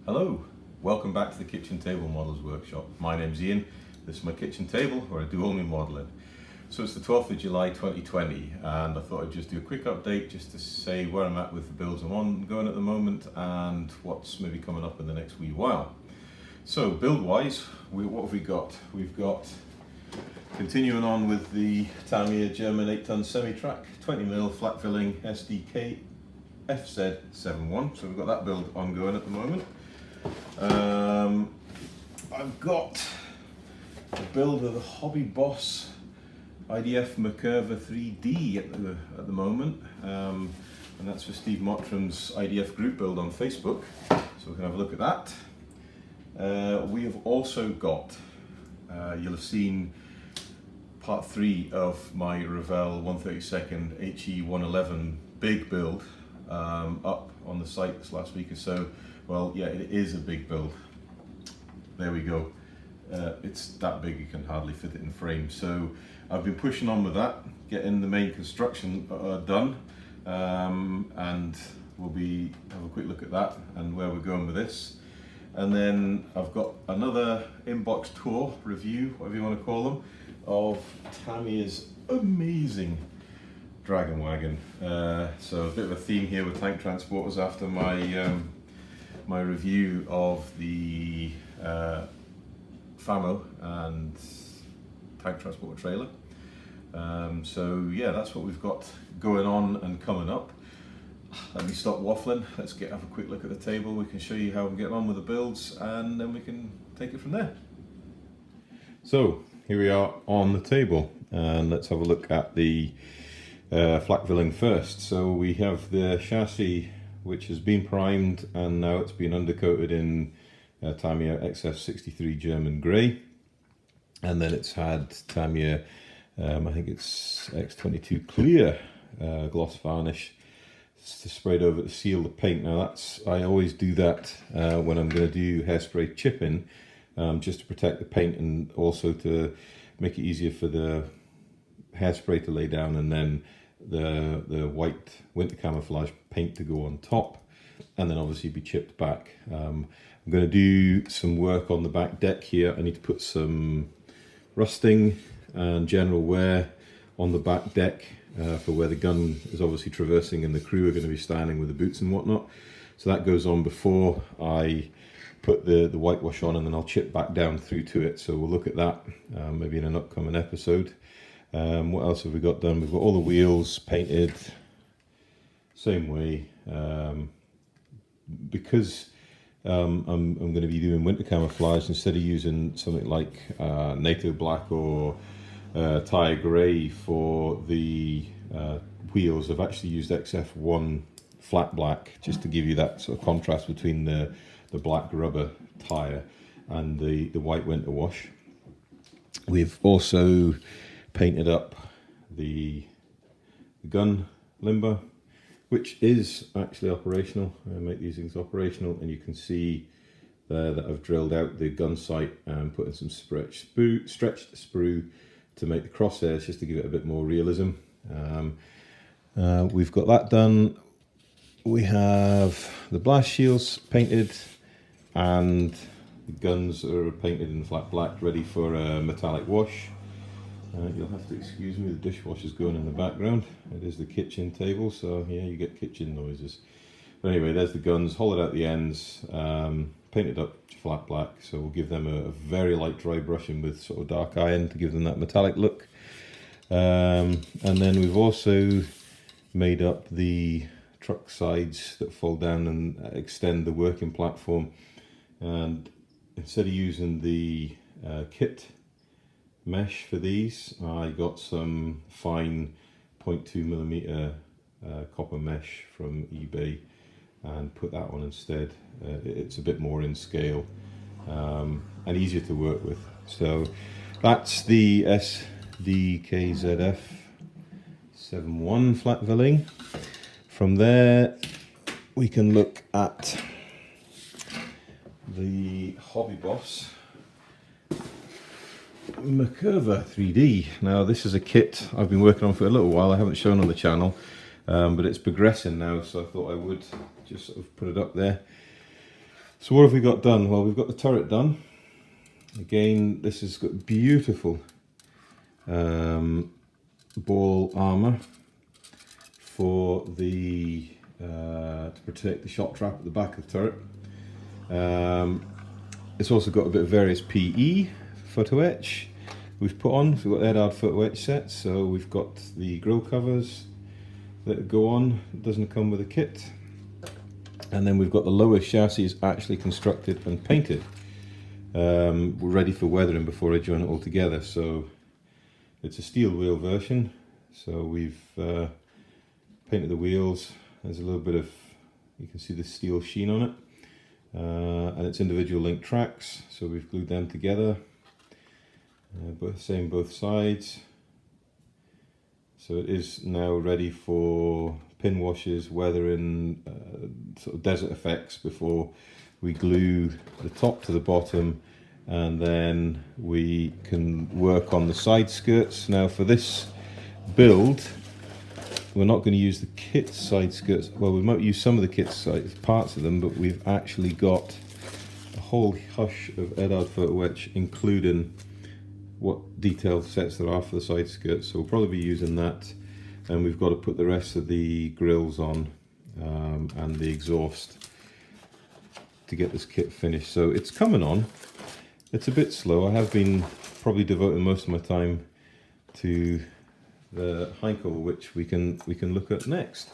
Hello, welcome back to the Kitchen Table Models Workshop. My name's Ian, this is my kitchen table where I do all my modelling. So it's the 12th of July 2020 and I thought I'd just do a quick update just to say where I'm at with the builds I'm ongoing at the moment and what's maybe coming up in the next wee while. So build wise, what have we got? We've got continuing on with the Tamiya German 8-ton semi-track 20mm Flak Villain Sd Kfz 7.1, so we've got that build ongoing at the moment. I've got a build of the Hobby Boss IDF Merkava 3D at the moment, and that's for Steve Mottram's IDF group build on Facebook, so we can have a look at that. We have also got, you'll have seen part 3 of my Revell 132nd He111 big build up on the site this last week or so. Well, yeah, it is a big build. There we go. It's that big you can hardly fit it in frame. So I've been pushing on with that, getting the main construction done, and we'll have a quick look at that and where we're going with this. And then I've got another inbox tour review, whatever you want to call them, of Tamiya's amazing Dragon Wagon. So a bit of a theme here with tank transporters after my review of the FAMO and tank transporter trailer. So yeah, that's what we've got going on and coming up. Let me stop waffling, let's have a quick look at the table. We can show you how I'm getting on with the builds and then we can take it from there. So here we are on the table and let's have a look at the Flak Villain first. So we have the chassis which has been primed and now it's been undercoated in Tamiya XF63 German grey, and then it's had Tamiya I think it's X22 clear gloss varnish sprayed over to seal the paint. Now I always do that when I'm going to do hairspray chipping, just to protect the paint and also to make it easier for the hairspray to lay down and then the white winter camouflage paint to go on top and then obviously be chipped back. I'm going to do some work on the back deck here. I need to put some rusting and general wear on the back deck for where the gun is obviously traversing and the crew are going to be standing with the boots and whatnot. So that goes on before I put the whitewash on, and then I'll chip back down through to it. So we'll look at that maybe in an upcoming episode. What else have we got done? We've got all the wheels painted same way. Because I'm going to be doing winter camouflage, instead of using something like NATO black or tire grey for the wheels, I've actually used XF1 flat black just to give you that sort of contrast between the black rubber tire and the white winter wash. We've also painted up the gun limber, which is actually operational. I make these things operational, and you can see there that I've drilled out the gun sight and put in some stretched sprue to make the crosshairs, just to give it a bit more realism. We've got that done. We have the blast shields painted and the guns are painted in flat black, ready for a metallic wash. You'll have to excuse me, the dishwasher's going in the background. It is the kitchen table, so yeah, you get kitchen noises. But anyway, there's the guns, hollowed out the ends, painted up flat black, so we'll give them a very light dry brushing with sort of dark iron to give them that metallic look. And then we've also made up the truck sides that fold down and extend the working platform. And instead of using the kit mesh for these, I got some fine 0.2mm copper mesh from eBay and put that on instead. It's a bit more in scale and easier to work with. So that's the Sd Kfz 7.1 Flak Villain. From there we can look at the Hobby Boss McCurver 3D. Now this is a kit I've been working on for a little while. I haven't shown on the channel, but it's progressing now, so I thought I would just sort of put it up there. So what have we got done? Well, we've got the turret done. Again, this has got beautiful ball armour for the to protect the shot trap at the back of the turret. It's also got a bit of various PE photo etch we've put on. So we've got Edard photo etch sets. So we've got the grill covers that go on. It doesn't come with a kit. And then we've got the lower chassis actually constructed and painted. We're ready for weathering before I join it all together. So it's a steel wheel version. So we've painted the wheels. There's a little bit of, you can see the steel sheen on it. And it's individual link tracks. So we've glued them together. Same both sides. So it is now ready for pin washes, weathering, sort of desert effects before we glue the top to the bottom, and then we can work on the side skirts. Now for this build, we're not going to use the kit side skirts. Well, we might use some of the kit side parts of them, but we've actually got a whole hush of Edard photo etch, including what detailed sets there are for the side skirts. So we'll probably be using that. And we've got to put the rest of the grills on and the exhaust to get this kit finished. So it's coming on. It's a bit slow. I have been probably devoting most of my time to the Heinkel, which we can look at next.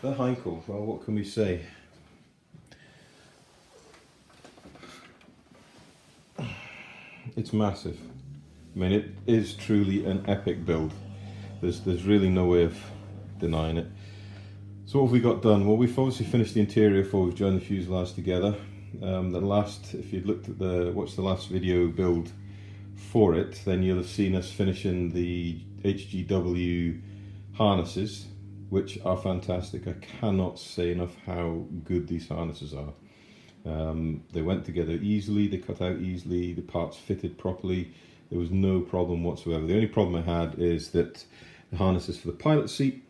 The Heinkel, well, what can we say? It's massive. I mean, it is truly an epic build. There's really no way of denying it. So what have we got done? Well, we've obviously finished the interior before we've joined the fuselage together. If you'd looked at watched the last video build for it, then you'll have seen us finishing the HGW harnesses, which are fantastic. I cannot say enough how good these harnesses are. They went together easily, they cut out easily, the parts fitted properly. There was no problem whatsoever. The only problem I had is that the harnesses for the pilot seat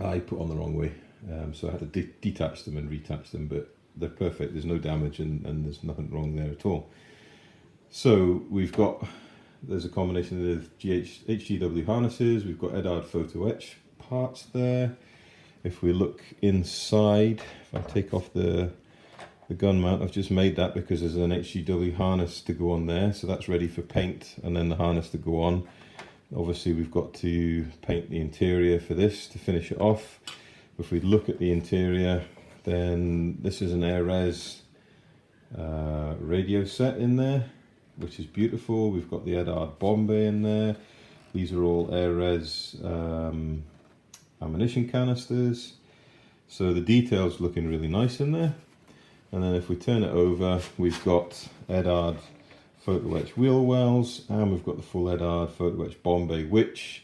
I put on the wrong way. So I had to detach them and reattach them, but they're perfect. There's no damage and there's nothing wrong there at all. So there's a combination of HGW harnesses, we've got Edard photo etch parts there. If we look inside, if I take off the gun mount, I've just made that because there's an HGW harness to go on there, so that's ready for paint and then the harness to go on. Obviously we've got to paint the interior for this to finish it off. If we look at the interior, then this is an Air-Res radio set in there, which is beautiful. We've got the Edard Bombay in there. These are all Air-Res ammunition canisters. So the detail's looking really nice in there. And then if we turn it over, we've got Edard photo etch wheel wells, and we've got the full Edard photo etch Bombay, which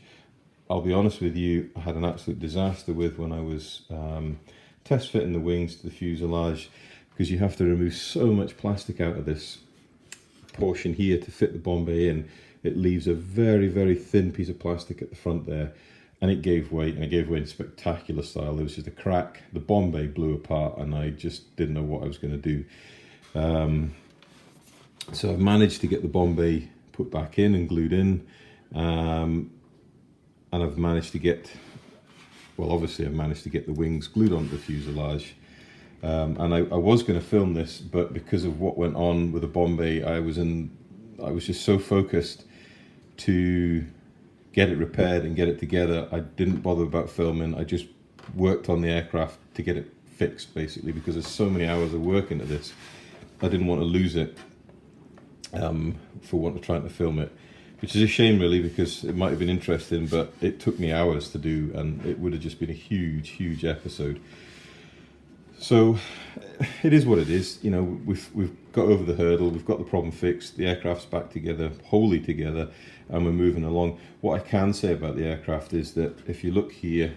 I'll be honest with you, I had an absolute disaster with when I was test fitting the wings to the fuselage, because you have to remove so much plastic out of this portion here to fit the Bombay in. It leaves a very, very thin piece of plastic at the front there, and it gave way, and it gave way in spectacular style. There was just a crack, the Bombay blew apart, and I just didn't know what I was going to do. So I've managed to get the Bombay put back in and glued in, and I've managed to get, well, obviously I've managed to get the wings glued onto the fuselage. And I was going to film this, but because of what went on with the Bombay, I was just so focused to get it repaired and get it together. I didn't bother about filming. I just worked on the aircraft to get it fixed, basically, because there's so many hours of work into this. I didn't want to lose it for want of trying to film it, which is a shame, really, because it might have been interesting, but it took me hours to do, and it would have just been a huge, huge episode. So it is what it is. You know, we've got over the hurdle, we've got the problem fixed, the aircraft's back together, wholly together, and we're moving along. What I can say about the aircraft is that if you look here,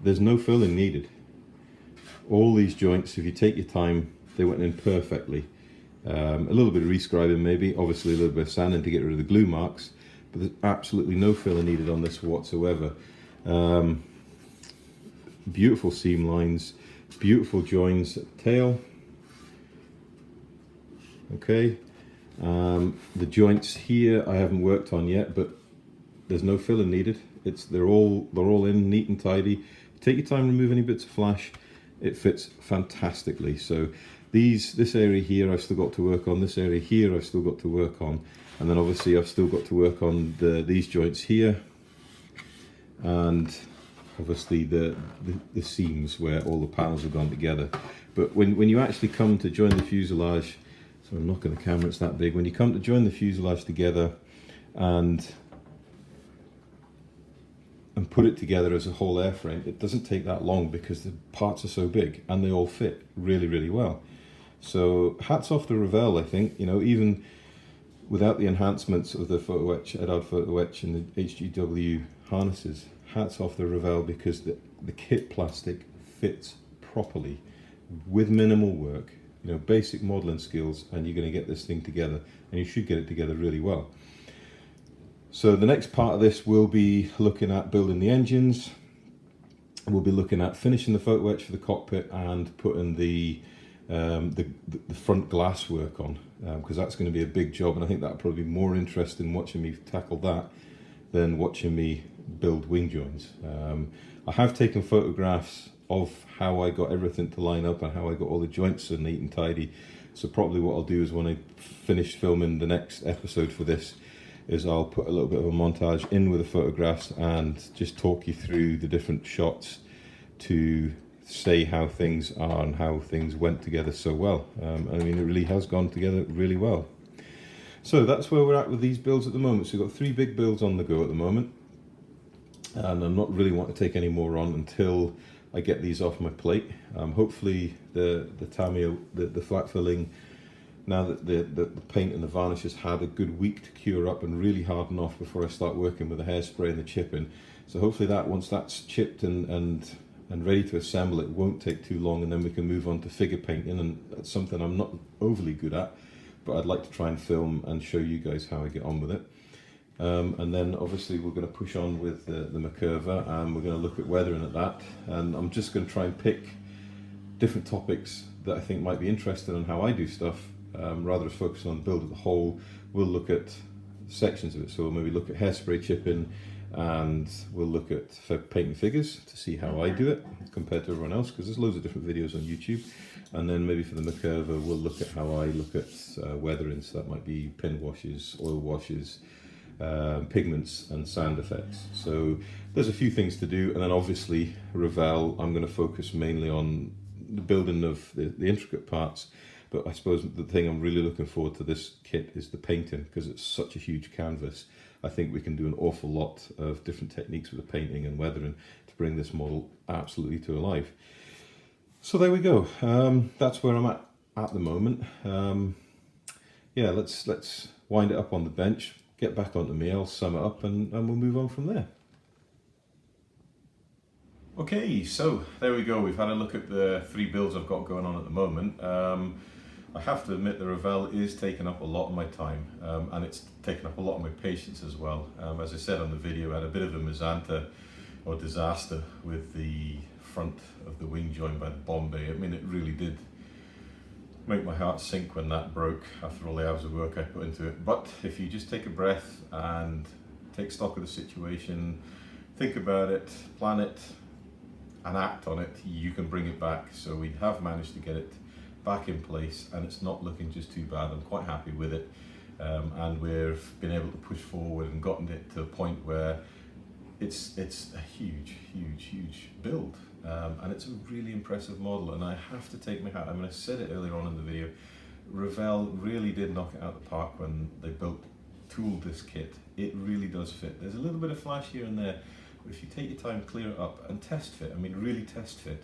there's no filling needed. All these joints, if you take your time, they went in perfectly. A little bit of rescribing maybe, obviously a little bit of sanding to get rid of the glue marks, but there's absolutely no filling needed on this whatsoever. beautiful seam lines, beautiful joins at the tail. Okay, the joints here I haven't worked on yet, but there's no filling needed. They're all in neat and tidy. Take your time, remove any bits of flash. It fits fantastically. So this area here I've still got to work on. This area here I've still got to work on, and then obviously I've still got to work on these joints here, and obviously the seams where all the panels have gone together. But when you actually come to join the fuselage, so I'm knocking the camera, it's that big. When you come to join the fuselage together and put it together as a whole airframe, it doesn't take that long because the parts are so big and they all fit really, really well. So hats off to Revell, I think. You know, even without the enhancements of the photo etch, Edard photo etch and the HGW harnesses, hats off to Revell, because the kit plastic fits properly with minimal work. You know, basic modeling skills, and you're going to get this thing together, and you should get it together really well. So the next part of this will be looking at building the engines. We'll be looking at finishing the photo etch for the cockpit and putting the front glass work on, because that's going to be a big job, and I think that'll probably be more interesting watching me tackle that than watching me build wing joins. I have taken photographs of how I got everything to line up and how I got all the joints so neat and tidy. So probably what I'll do is when I finish filming the next episode for this, is I'll put a little bit of a montage in with the photographs and just talk you through the different shots to say how things are and how things went together so well. I mean, it really has gone together really well. So that's where we're at with these builds at the moment. So we've got 3 big builds on the go at the moment, and I'm not really wanting to take any more on until I get these off my plate. Hopefully the Tamiya, the Flak Villain, now that the paint and the varnish has had a good week to cure up and really harden off before I start working with the hairspray and the chipping. So hopefully that, once that's chipped and ready to assemble, it won't take too long, and then we can move on to figure painting, and that's something I'm not overly good at, but I'd like to try and film and show you guys how I get on with it. And then obviously we're going to push on with the McCurver, and we're going to look at weathering at that, and I'm just going to try and pick different topics that I think might be interesting on how I do stuff, rather than focusing on the build as a whole. We'll look at sections of it, so we'll maybe look at hairspray chipping, and we'll look at painting figures to see how I do it compared to everyone else, because there's loads of different videos on YouTube. And then maybe for the McCurver we'll look at how I look at weathering, so that might be pin washes, oil washes, pigments and sand effects. So there's a few things to do, and then obviously Revell, I'm going to focus mainly on the building of the intricate parts. But I suppose the thing I'm really looking forward to this kit is the painting, because it's such a huge canvas. I think we can do an awful lot of different techniques with the painting and weathering to bring this model absolutely to life. So there we go. That's where I'm at the moment. Yeah, let's wind it up on the bench, get back onto me, I'll sum it up, and we'll move on from there. Okay, so there we go. We've had a look at the 3 builds I've got going on at the moment. I have to admit the Revell is taking up a lot of my time, and it's taken up a lot of my patience as well. As I said on the video, I had a bit of a misanta or disaster with the front of the wing joint by the Bombay. I mean, it really did make my heart sink when that broke after all the hours of work I put into it. But if you just take a breath and take stock of the situation, think about it, plan it, and act on it, you can bring it back. So we have managed to get it back in place, and it's not looking just too bad. I'm quite happy with it, and we've been able to push forward and gotten it to a point where it's a huge build, and it's a really impressive model. And I have to take my hat, I mean, I said it earlier on in the video, Revell really did knock it out of the park when they tooled this kit. It really does fit. There's a little bit of flash here and there, but if you take your time, clear it up and test fit, I mean really test fit,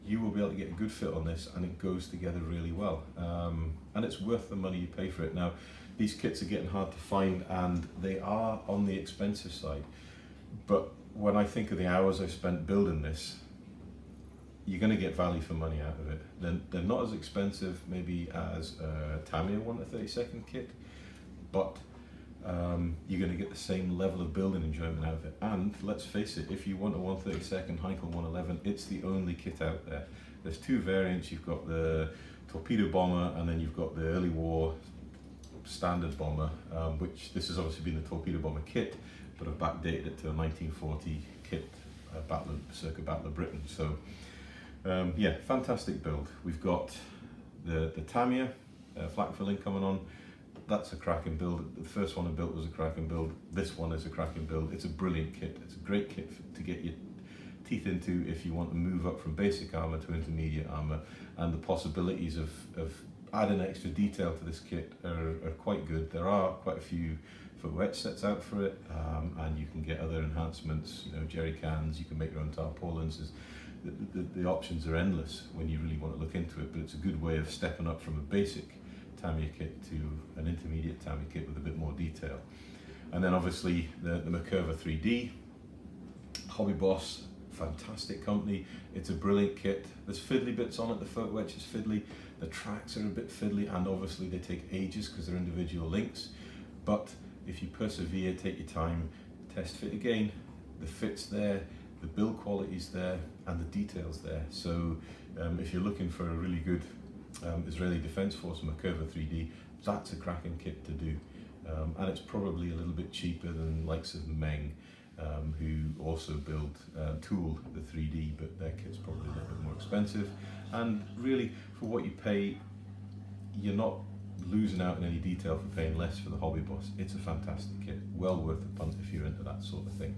you will be able to get a good fit on this, and it goes together really well. And it's worth the money you pay for it. Now, these kits are getting hard to find, and they are on the expensive side. But when I think of the hours I've spent building this, you're going to get value for money out of it. They're not as expensive maybe as a Tamiya 1/32 kit, but you're going to get the same level of building enjoyment out of it. And let's face it, if you want a 132nd He111 111, it's the only kit out there. There's two variants. You've got the torpedo bomber, and then you've got the early war standard bomber, which this has obviously been the torpedo bomber kit, but I've backdated it to a 1940 kit, circa Battle of Britain. So yeah, fantastic build. We've got the Tamiya Flak Villain coming on. That's a cracking build. The first one I built was a cracking build. This one is a cracking build. It's a brilliant kit. It's a great kit to get your teeth into if you want to move up from basic armour to intermediate armour, and the possibilities of adding extra detail to this kit are quite good. There are quite a few foot wedge sets out for it, and you can get other enhancements, you know, jerry cans, you can make your own tarpaulins. The options are endless when you really want to look into it, but it's a good way of stepping up from a basic Tamiya kit to an intermediate Tamiya kit with a bit more detail. And then obviously the McCurver 3D, Hobby Boss, fantastic company. It's a brilliant kit. There's fiddly bits on it. The foot wedge is fiddly, the tracks are a bit fiddly, and obviously they take ages because they're individual links. But if you persevere, take your time, test fit again, the fit's there, the build quality's there, and the detail's there. So if you're looking for a really good Israeli Defence Force McCurver 3D, that's a cracking kit to do. And it's probably a little bit cheaper than likes of Meng, who also build Tool, the 3D, but their kit's probably a little bit more expensive. And really, for what you pay, you're not losing out on any detail for paying less for the Hobby Boss. It's a fantastic kit, well worth a punt if you're into that sort of thing.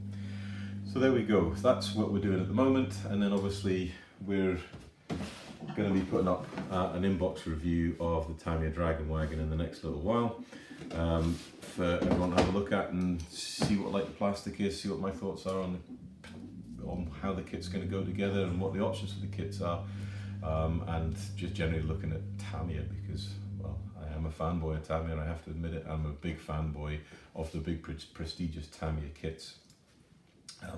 So there we go, that's what we're doing at the moment, and then obviously we're going to be putting up an inbox review of the Tamiya Dragon Wagon in the next little while, for everyone to have a look at and see what like the plastic is, see what my thoughts are on how the kit's going to go together and what the options for the kits are, and just generally looking at Tamiya because, well, I am a fanboy of Tamiya and I have to admit it, I'm a big fanboy of the big prestigious Tamiya kits.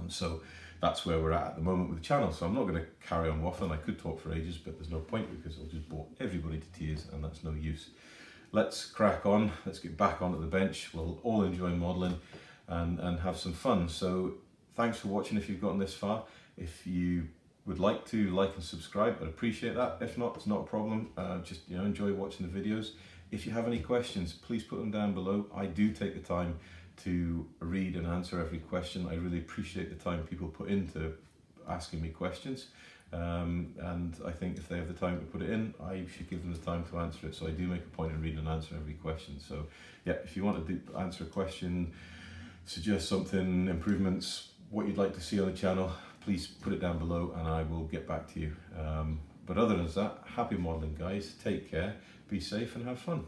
So that's where we're at the moment with the channel. So I'm not going to carry on waffling. I could talk for ages, but there's no point because I'll just bore everybody to tears, and that's no use. Let's crack on. Let's get back onto the bench. We'll all enjoy modelling and have some fun. So thanks for watching if you've gotten this far. If you would like to like and subscribe, I'd appreciate that. If not, it's not a problem. Just, you know, enjoy watching the videos. If you have any questions, please put them down below. I do take the time to read and answer every question. I really appreciate the time people put into asking me questions, and I think if they have the time to put it in, I should give them the time to answer it. So I do make a point of reading and answering every question. So yeah, if you want to answer a question, suggest something, improvements, what you'd like to see on the channel, please put it down below and I will get back to you. But other than that, happy modelling guys, take care, be safe and have fun.